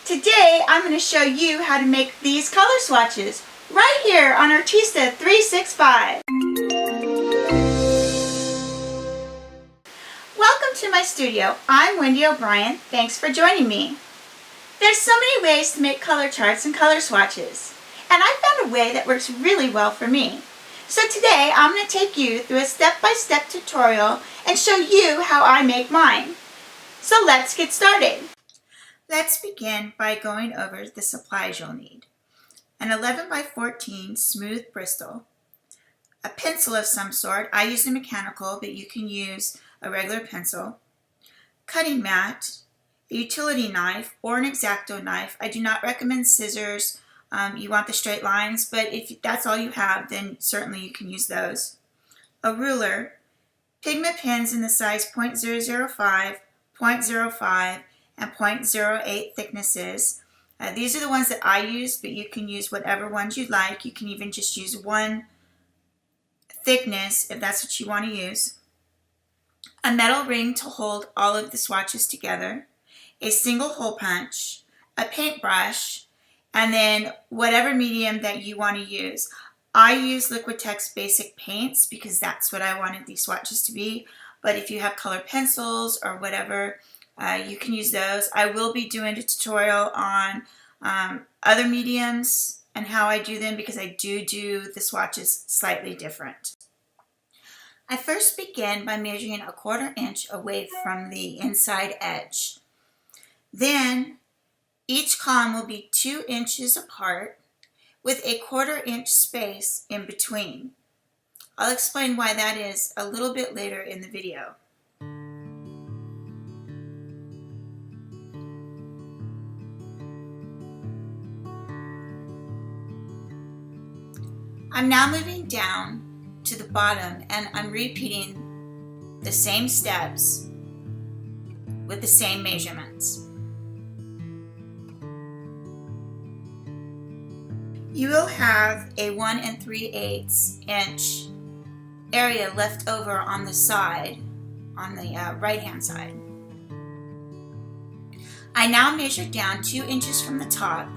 Today I'm going to show you how to make these color swatches right here on Artista 365. Welcome to my studio. I'm Wendy O'Brien. Thanks for joining me. There's so many ways to make color charts and color swatches, and I found a way that works really well for me. So today I'm going to take you through a step-by-step tutorial and show you how I make mine. So let's get started. Let's begin by going over the supplies you'll need. An 11 by 14 smooth Bristol, a pencil of some sort. I use a mechanical, but you can use a regular pencil, cutting mat, a utility knife or an X-Acto knife. I do not recommend scissors. You want the straight lines, but if that's all you have, then certainly you can use those. A ruler, Pigma pens in the size 0.005, 0.05, and 0.08 thicknesses. These are the ones that I use, but you can use whatever ones you like. You can even just use one thickness if that's what you want to use. A metal ring to hold all of the swatches together, a single hole punch, a paintbrush, and then whatever medium that you want to use. I use Liquitex Basic paints because that's what I wanted these swatches to be, but if you have color pencils or whatever, you can use those. I will be doing a tutorial on other mediums and how I do them because I do the swatches slightly different. I first begin by measuring a 1/4 inch away from the inside edge. Then each column will be 2 inches apart with a 1/4 inch space in between. I'll explain why that is a little bit later in the video. I'm now moving down to the bottom and I'm repeating the same steps with the same measurements. You will have a 1 3/8 inch area left over on the side, on the right hand side. I now measure down 2 inches from the top,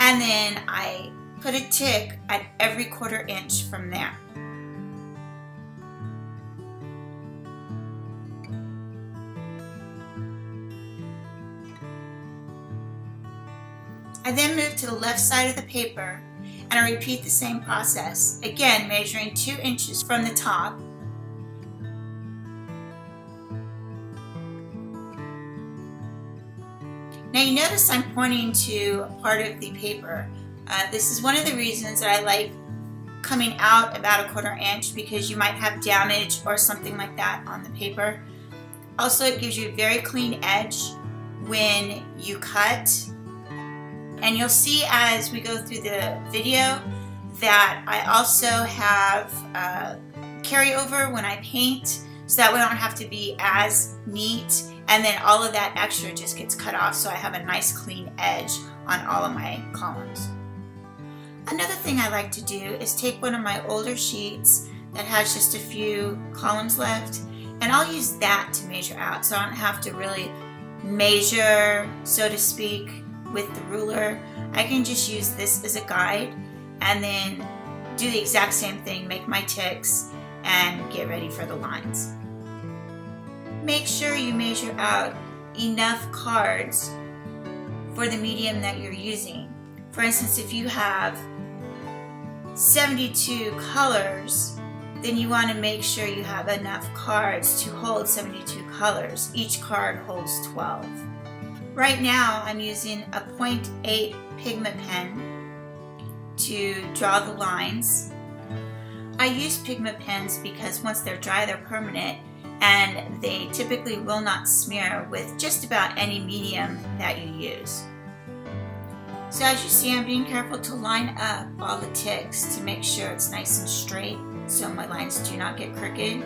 and then I put a tick at every 1/4 inch from there. I then move to the left side of the paper and I repeat the same process, again measuring 2 inches from the top. Now you notice I'm pointing to a part of the paper. This is one of the reasons that I like coming out about a 1/4 inch, because you might have damage or something like that on the paper. Also, it gives you a very clean edge when you cut. And you'll see as we go through the video that I also have carryover when I paint, so that way I don't have to be as neat, and then all of that extra just gets cut off, so I have a nice clean edge on all of my columns. Another thing I like to do is take one of my older sheets that has just a few columns left, and I'll use that to measure out, so I don't have to really measure, so to speak, with the ruler. I can just use this as a guide and then do the exact same thing, make my ticks and get ready for the lines. Make sure you measure out enough cards for the medium that you're using. For instance, if you have 72 colors, then you want to make sure you have enough cards to hold 72 colors. Each card holds 12. Right now I'm using a 0.8 Pigma pen to draw the lines. I use Pigma pens because once they're dry, they're permanent, and they typically will not smear with just about any medium that you use. So as you see, I'm being careful to line up all the ticks to make sure it's nice and straight so my lines do not get crooked.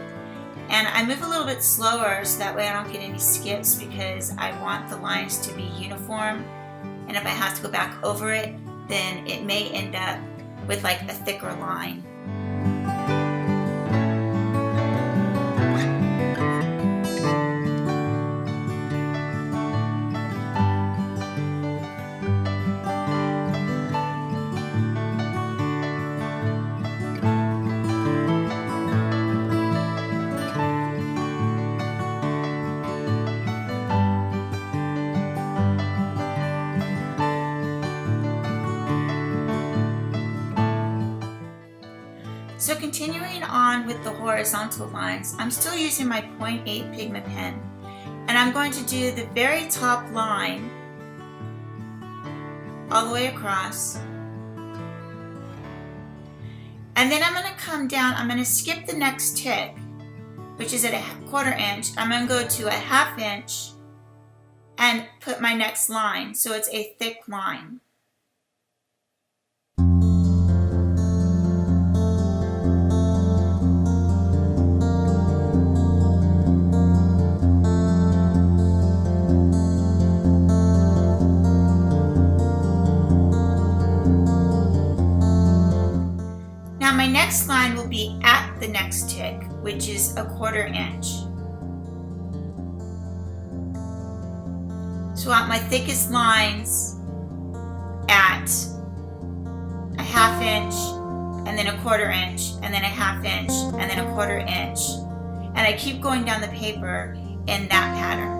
And I move a little bit slower so that way I don't get any skips, because I want the lines to be uniform, and if I have to go back over it, then it may end up with like a thicker line. So continuing on with the horizontal lines, I'm still using my 0.8 Pigma pen, and I'm going to do the very top line all the way across. And then I'm going to come down, I'm going to skip the next tick, which is at a 1/4 inch. I'm going to go to a 1/2 inch and put my next line, so it's a thick line. Now my next line will be at the next tick, which is a 1/4 inch. So I want my thickest lines at a 1/2 inch, and then a 1/4 inch, and then a 1/2 inch, and then a 1/4 inch. And I keep going down the paper in that pattern.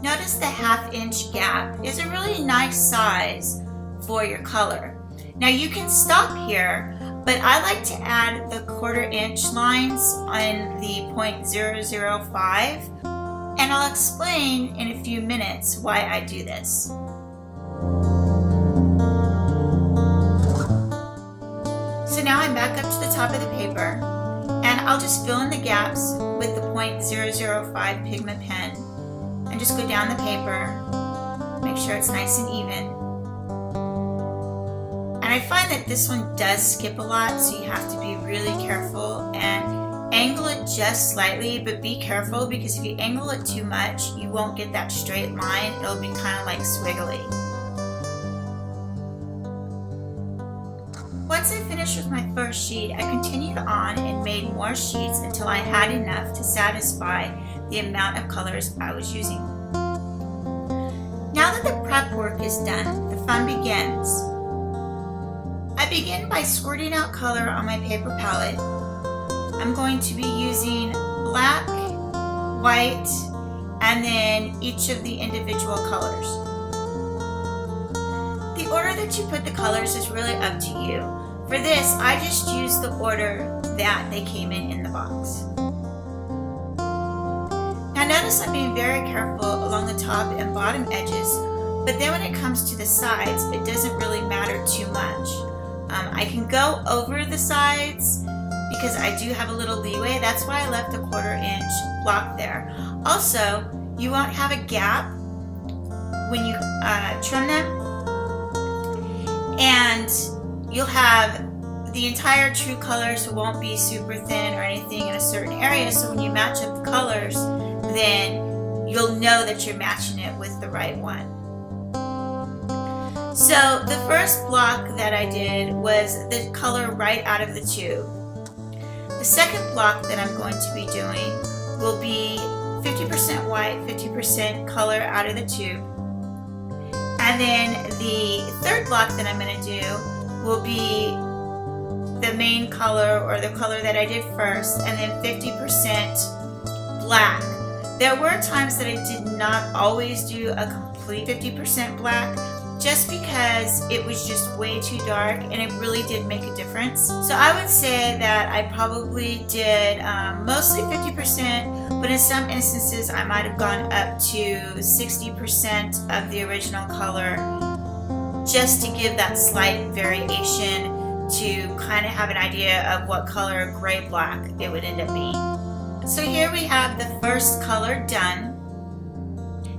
Notice the 1/2 inch gap is a really nice size for your color. Now you can stop here, but I like to add the 1/4 inch lines on the 0.005, and I'll explain in a few minutes why I do this. So now I'm back up to the top of the paper, and I'll just fill in the gaps with the 0.005 Pigma pen, and just go down the paper, make sure it's nice and even. And I find that this one does skip a lot, so you have to be really careful and angle it just slightly, but be careful, because if you angle it too much, you won't get that straight line. It'll be kind of like swiggly. Once I finished with my first sheet, I continued on and made more sheets until I had enough to satisfy the amount of colors I was using. Now that the prep work is done, the fun begins. I begin by squirting out color on my paper palette. I'm going to be using black, white, and then each of the individual colors. The order that you put the colors is really up to you. For this, I just used the order that they came in the box. Now notice I'm being very careful along the top and bottom edges, but then when it comes to the sides, it doesn't really matter too much. I can go over the sides because I do have a little leeway. That's why I left a 1/4 inch block there. Also, you won't have a gap when you trim them, and you'll have the entire true color, so it won't be super thin or anything in a certain area. So when you match up the colors, then you'll know that you're matching it with the right one. So the first block that I did was the color right out of the tube. The second block that I'm going to be doing will be 50% white, 50% color out of the tube. And then the third block that I'm going to do will be the main color, or the color that I did first, and then 50% black. There were times that I did not always do a complete 50% black, just because it was just way too dark and it really did make a difference. So I would say that I probably did mostly 50%, but in some instances I might have gone up to 60% of the original color, just to give that slight variation, to kind of have an idea of what color gray-black it would end up being. So here we have the first color done,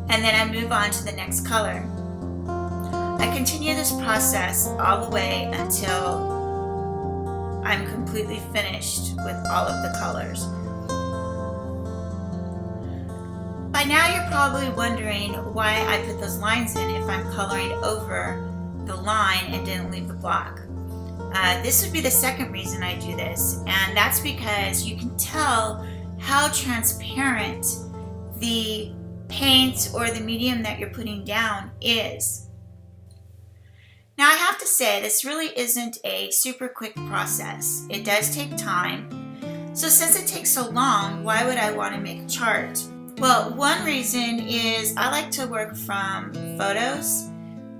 and then I move on to the next color. I continue this process all the way until I'm completely finished with all of the colors. By now you're probably wondering why I put those lines in if I'm coloring over the line and didn't leave the block. This would be the second reason I do this, and that's because you can tell how transparent the paint or the medium that you're putting down is. Now I have to say, this really isn't a super quick process. It does take time. So since it takes so long, why would I want to make a chart? Well, one reason is I like to work from photos.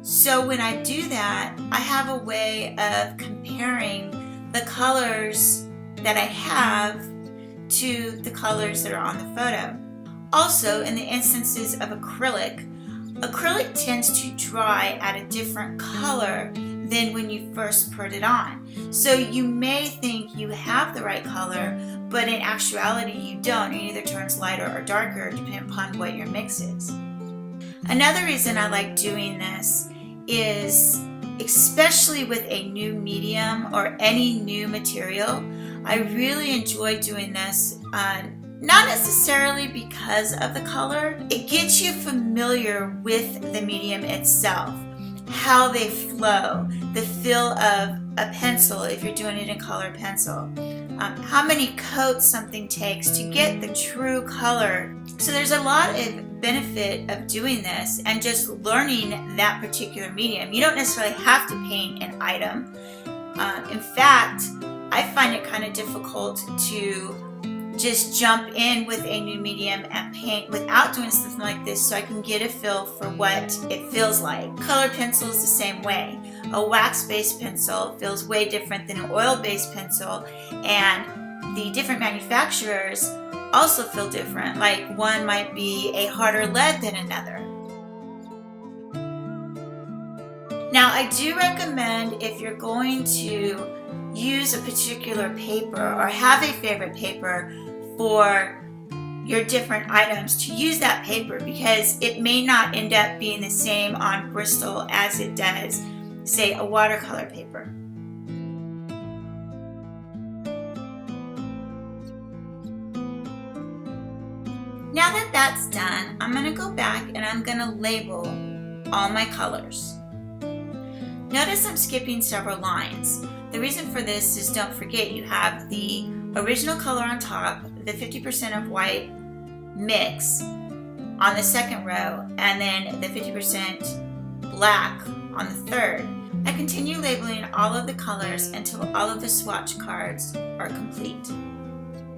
So when I do that, I have a way of comparing the colors that I have to the colors that are on the photo. Also, in the instances of acrylic tends to dry at a different color than when you first put it on. So you may think you have the right color, but in actuality you don't. It either turns lighter or darker depending upon what your mix is. Another reason I like doing this is, especially with a new medium or any new material, I really enjoy doing this. Not necessarily because of the color. It gets you familiar with the medium itself, how they flow, the feel of a pencil if you're doing it in colored pencil, how many coats something takes to get the true color. So there's a lot of benefit of doing this and just learning that particular medium. You don't necessarily have to paint an item. In fact, I find it kind of difficult to just jump in with a new medium and paint without doing something like this, so I can get a feel for what it feels like. Colored pencil is the same way. A wax-based pencil feels way different than an oil-based pencil, and the different manufacturers also feel different. Like one might be a harder lead than another. Now, I do recommend, if you're going to use a particular paper or have a favorite paper for your different items, to use that paper, because it may not end up being the same on Bristol as it does, say, a watercolor paper. Now that that's done, I'm going to go back and I'm going to label all my colors. Notice I'm skipping several lines. The reason for this is, don't forget, you have the original color on top, the 50% of white mix on the second row, and then the 50% black on the third. I continue labeling all of the colors until all of the swatch cards are complete.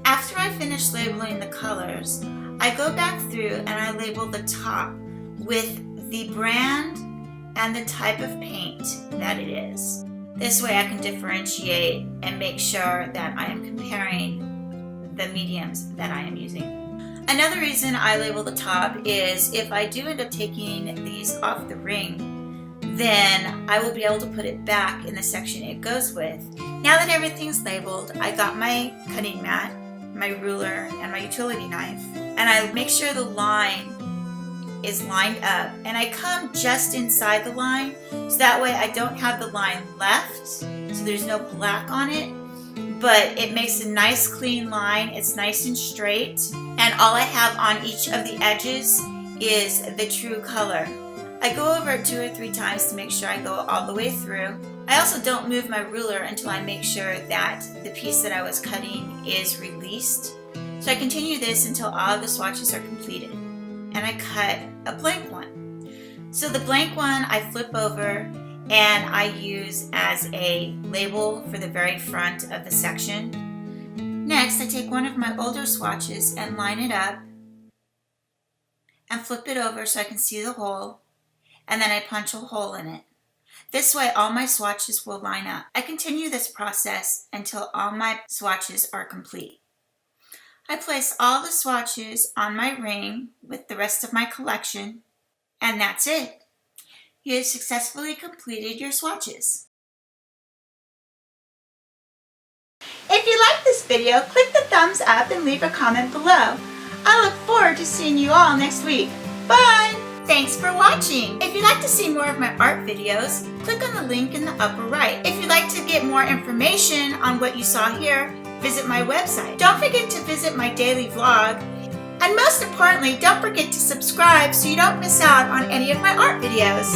After I finish labeling the colors, I go back through and I label the top with the brand and the type of paint that it is. This way I can differentiate and make sure that I am comparing the mediums that I am using. Another reason I label the top is, if I do end up taking these off the ring, then I will be able to put it back in the section it goes with. Now that everything's labeled, I got my cutting mat, my ruler, and my utility knife, and I make sure the line is lined up, and I come just inside the line, so that way I don't have the line left, so there's no black on it, but it makes a nice clean line. It's nice and straight, and all I have on each of the edges is the true color. I go over it 2 or 3 times to make sure I go all the way through. I also don't move my ruler until I make sure that the piece that I was cutting is released. So I continue this until all of the swatches are completed, and I cut a blank one. So the blank one I flip over and I use as a label for the very front of the section. Next, I take one of my older swatches and line it up and flip it over so I can see the hole, and then I punch a hole in it. This way all my swatches will line up. I continue this process until all my swatches are complete. I place all the swatches on my ring with the rest of my collection, and that's it. You have successfully completed your swatches. If you like this video, click the thumbs up and leave a comment below. I look forward to seeing you all next week. Bye! Thanks for watching! If you'd like to see more of my art videos, click on the link in the upper right. If you'd like to get more information on what you saw here, visit my website. Don't forget to visit my daily vlog. And most importantly, don't forget to subscribe so you don't miss out on any of my art videos.